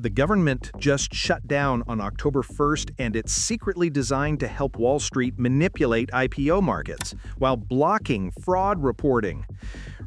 The government just shut down on October 1st, and it's secretly designed to help Wall Street manipulate IPO markets while blocking fraud reporting.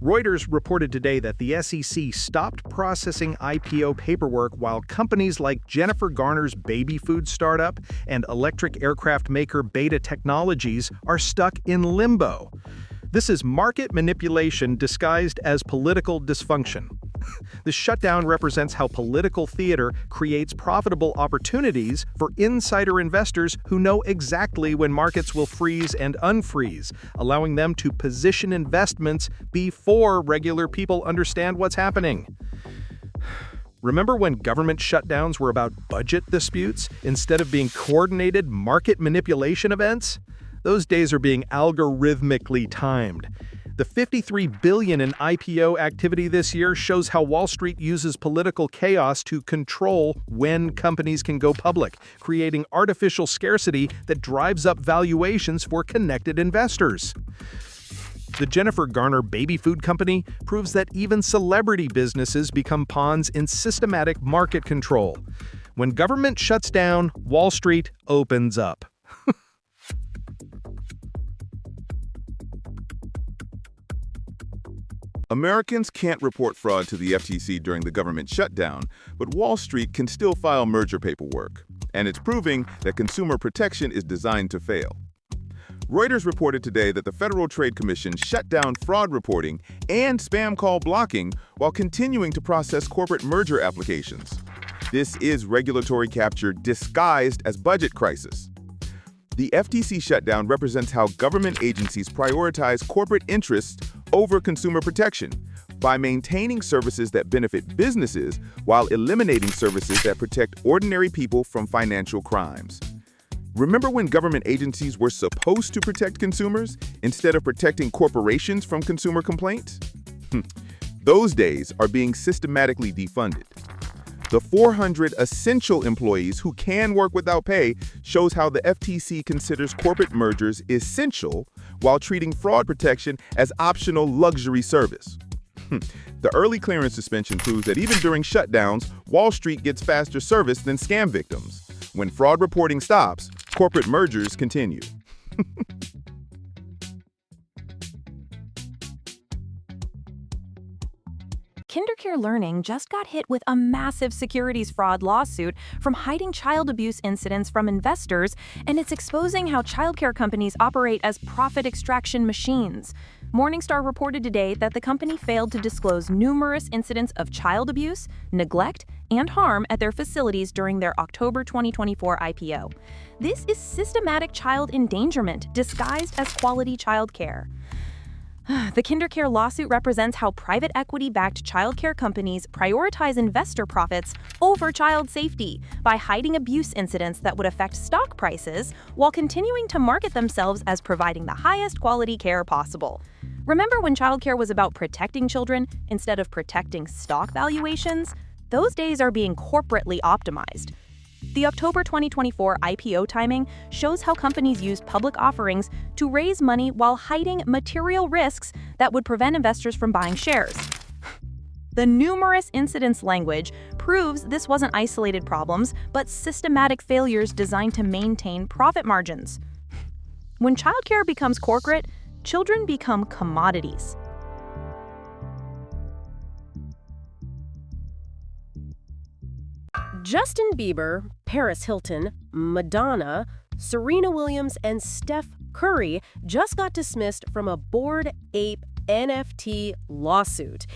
Reuters reported today that the SEC stopped processing IPO paperwork while companies like Jennifer Garner's baby food startup and electric aircraft maker Beta Technologies are stuck in limbo. This is market manipulation disguised as political dysfunction. The shutdown represents how political theater creates profitable opportunities for insider investors who know exactly when markets will freeze and unfreeze, allowing them to position investments before regular people understand what's happening. Remember when government shutdowns were about budget disputes instead of being coordinated market manipulation events? Those days are being algorithmically timed. The $53 billion in IPO activity this year shows how Wall Street uses political chaos to control when companies can go public, creating artificial scarcity that drives up valuations for connected investors. The Jennifer Garner baby food company proves that even celebrity businesses become pawns in systematic market control. When government shuts down, Wall Street opens up. Americans can't report fraud to the FTC during the government shutdown, but Wall Street can still file merger paperwork, and it's proving that consumer protection is designed to fail. Reuters reported today that the Federal Trade Commission shut down fraud reporting and spam call blocking while continuing to process corporate merger applications. This is regulatory capture disguised as budget crisis. The FTC shutdown represents how government agencies prioritize corporate interests over consumer protection by maintaining services that benefit businesses while eliminating services that protect ordinary people from financial crimes. Remember when government agencies were supposed to protect consumers instead of protecting corporations from consumer complaints? Those days are being systematically defunded. The 400 essential employees who can work without pay shows how the FTC considers corporate mergers essential while treating fraud protection as optional luxury service. The early clearance suspension proves that even during shutdowns, Wall Street gets faster service than scam victims. When fraud reporting stops, corporate mergers continue. KinderCare Learning just got hit with a massive securities fraud lawsuit from hiding child abuse incidents from investors, and it's exposing how childcare companies operate as profit extraction machines. Morningstar reported today that the company failed to disclose numerous incidents of child abuse, neglect, and harm at their facilities during their October 2024 IPO. This is systematic child endangerment disguised as quality childcare. The KinderCare lawsuit represents how private equity-backed childcare companies prioritize investor profits over child safety by hiding abuse incidents that would affect stock prices while continuing to market themselves as providing the highest quality care possible. Remember when childcare was about protecting children instead of protecting stock valuations? Those days are being corporately optimized. The October 2024 IPO timing shows how companies used public offerings to raise money while hiding material risks that would prevent investors from buying shares. The numerous incidents language proves this wasn't isolated problems, but systematic failures designed to maintain profit margins. When childcare becomes corporate, children become commodities. Justin Bieber, Paris Hilton, Madonna, Serena Williams, and Steph Curry just got dismissed from a Bored Ape NFT lawsuit.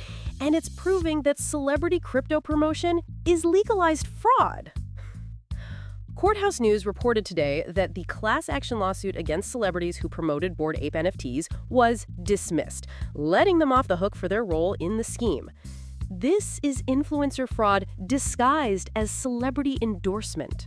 And it's proving that celebrity crypto promotion is legalized fraud. Courthouse News reported today that the class action lawsuit against celebrities who promoted Bored Ape NFTs was dismissed, letting them off the hook for their role in the scheme. This is influencer fraud disguised as celebrity endorsement.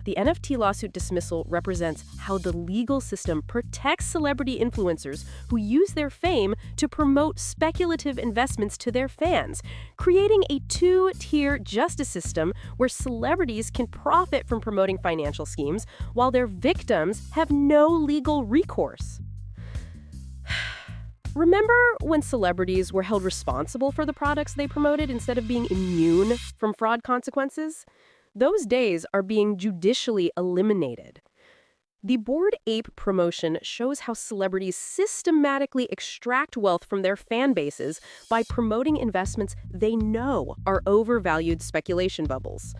The NFT lawsuit dismissal represents how the legal system protects celebrity influencers who use their fame to promote speculative investments to their fans, creating a two-tier justice system where celebrities can profit from promoting financial schemes while their victims have no legal recourse. Remember when celebrities were held responsible for the products they promoted instead of being immune from fraud consequences? Those days are being judicially eliminated. The Bored Ape promotion shows how celebrities systematically extract wealth from their fan bases by promoting investments they know are overvalued speculation bubbles.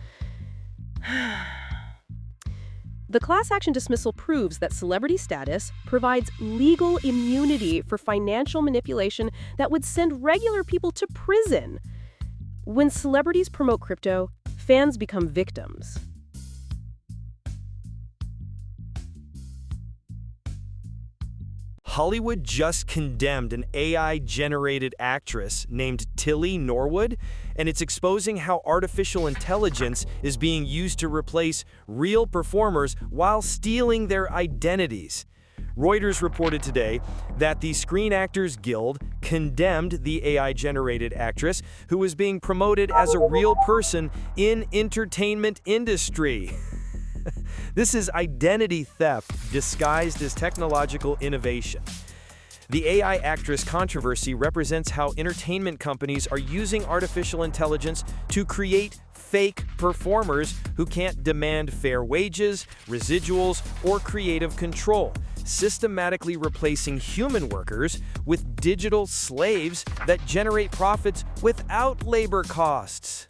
The class action dismissal proves that celebrity status provides legal immunity for financial manipulation that would send regular people to prison. When celebrities promote crypto, fans become victims. Hollywood just condemned an AI-generated actress named Tilly Norwood, and it's exposing how artificial intelligence is being used to replace real performers while stealing their identities. Reuters reported today that the Screen Actors Guild condemned the AI-generated actress who was being promoted as a real person in entertainment industry. This is identity theft disguised as technological innovation. The AI actress controversy represents how entertainment companies are using artificial intelligence to create fake performers who can't demand fair wages, residuals, or creative control, systematically replacing human workers with digital slaves that generate profits without labor costs.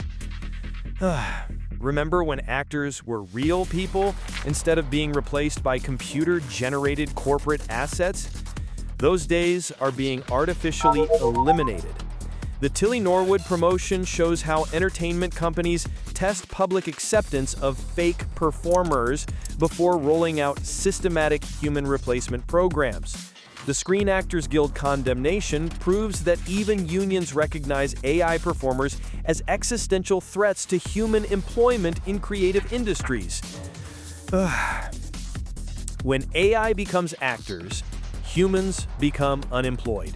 Remember when actors were real people instead of being replaced by computer-generated corporate assets? Those days are being artificially eliminated. The Tilly Norwood promotion shows how entertainment companies test public acceptance of fake performers before rolling out systematic human replacement programs. The Screen Actors Guild condemnation proves that even unions recognize AI performers as existential threats to human employment in creative industries. When AI becomes actors, humans become unemployed.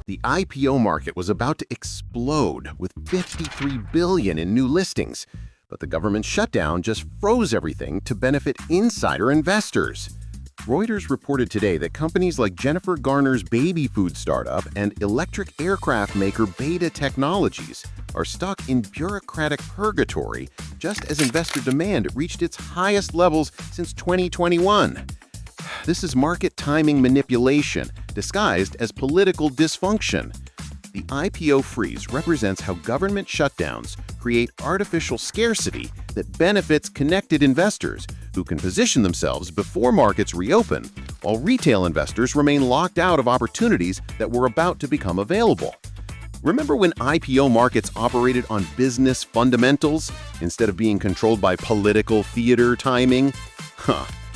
The IPO market was about to explode with $53 billion in new listings, but the government shutdown just froze everything to benefit insider investors. Reuters reported today that companies like Jennifer Garner's baby food startup and electric aircraft maker Beta Technologies are stuck in bureaucratic purgatory just as investor demand reached its highest levels since 2021. This is market timing manipulation disguised as political dysfunction. The IPO freeze represents how government shutdowns create artificial scarcity that benefits connected investors who can position themselves before markets reopen, while retail investors remain locked out of opportunities that were about to become available. Remember when IPO markets operated on business fundamentals instead of being controlled by political theater timing?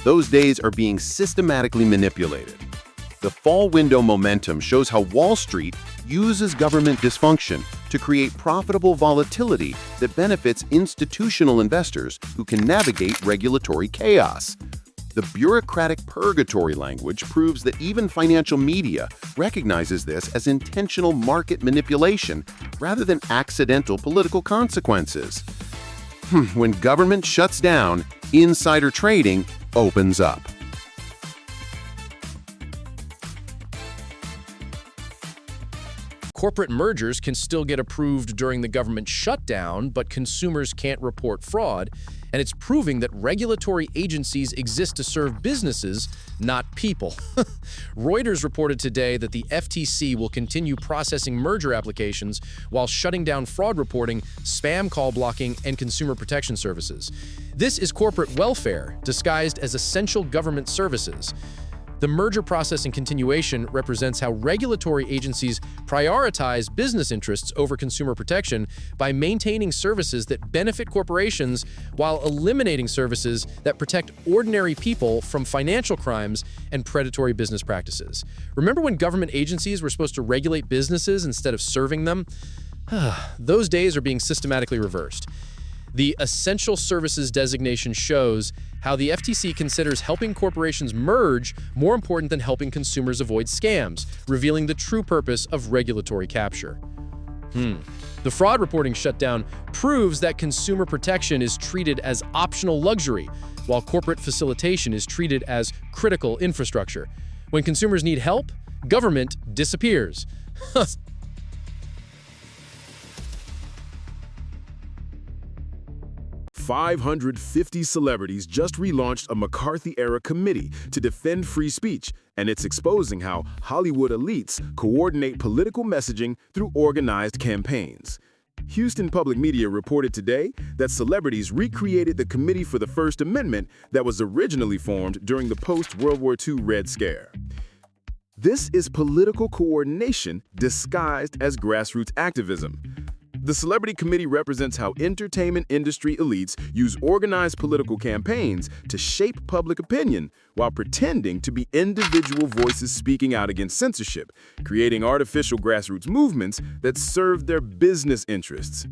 Those days are being systematically manipulated. The fall window momentum shows how Wall Street uses government dysfunction to create profitable volatility that benefits institutional investors who can navigate regulatory chaos. The bureaucratic purgatory language proves that even financial media recognizes this as intentional market manipulation rather than accidental political consequences. When government shuts down, insider trading opens up. Corporate mergers can still get approved during the government shutdown, but consumers can't report fraud, and it's proving that regulatory agencies exist to serve businesses, not people. Reuters reported today that the FTC will continue processing merger applications while shutting down fraud reporting, spam call blocking, and consumer protection services. This is corporate welfare disguised as essential government services. The merger process and continuation represents how regulatory agencies prioritize business interests over consumer protection by maintaining services that benefit corporations while eliminating services that protect ordinary people from financial crimes and predatory business practices. Remember when government agencies were supposed to regulate businesses instead of serving them? Those days are being systematically reversed. The Essential Services designation shows how the FTC considers helping corporations merge more important than helping consumers avoid scams, revealing the true purpose of regulatory capture. The fraud reporting shutdown proves that consumer protection is treated as optional luxury, while corporate facilitation is treated as critical infrastructure. When consumers need help, government disappears. 550 celebrities just relaunched a McCarthy-era committee to defend free speech, and it's exposing how Hollywood elites coordinate political messaging through organized campaigns. Houston Public Media reported today that celebrities recreated the Committee for the First Amendment that was originally formed during the post-World War II Red Scare. This is political coordination disguised as grassroots activism. The Celebrity Committee represents how entertainment industry elites use organized political campaigns to shape public opinion while pretending to be individual voices speaking out against censorship, creating artificial grassroots movements that serve their business interests.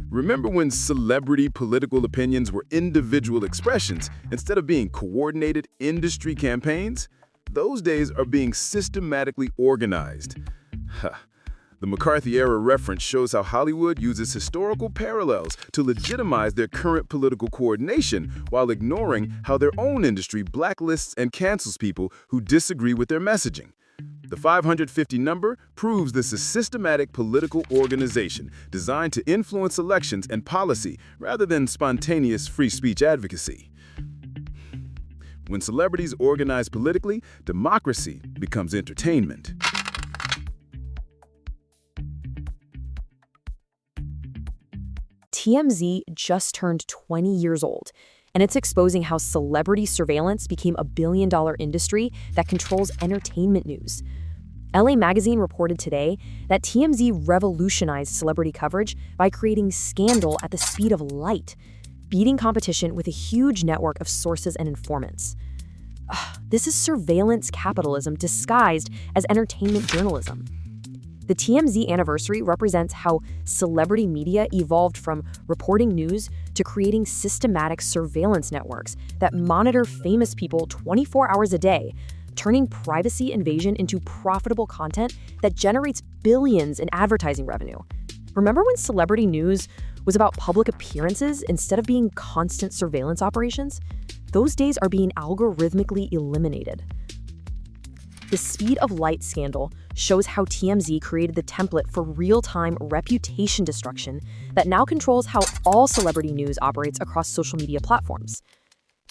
Remember when celebrity political opinions were individual expressions instead of being coordinated industry campaigns? Those days are being systematically organized. The McCarthy-era reference shows how Hollywood uses historical parallels to legitimize their current political coordination while ignoring how their own industry blacklists and cancels people who disagree with their messaging. The 550 number proves this is systematic political organization designed to influence elections and policy rather than spontaneous free speech advocacy. When celebrities organize politically, democracy becomes entertainment. TMZ just turned 20 years old, and it's exposing how celebrity surveillance became a billion-dollar industry that controls entertainment news. LA Magazine reported today that TMZ revolutionized celebrity coverage by creating scandal at the speed of light, beating competition with a huge network of sources and informants. This is surveillance capitalism disguised as entertainment journalism. The TMZ anniversary represents how celebrity media evolved from reporting news to creating systematic surveillance networks that monitor famous people 24 hours a day, turning privacy invasion into profitable content that generates billions in advertising revenue. Remember when celebrity news was about public appearances instead of being constant surveillance operations? Those days are being algorithmically eliminated. The speed of light scandal shows how TMZ created the template for real-time reputation destruction that now controls how all celebrity news operates across social media platforms.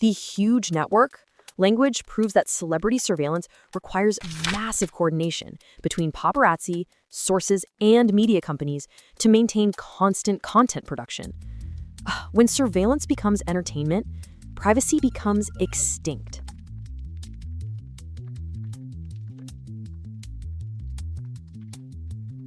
The huge network language proves that celebrity surveillance requires massive coordination between paparazzi, sources, and media companies to maintain constant content production. When surveillance becomes entertainment, privacy becomes extinct.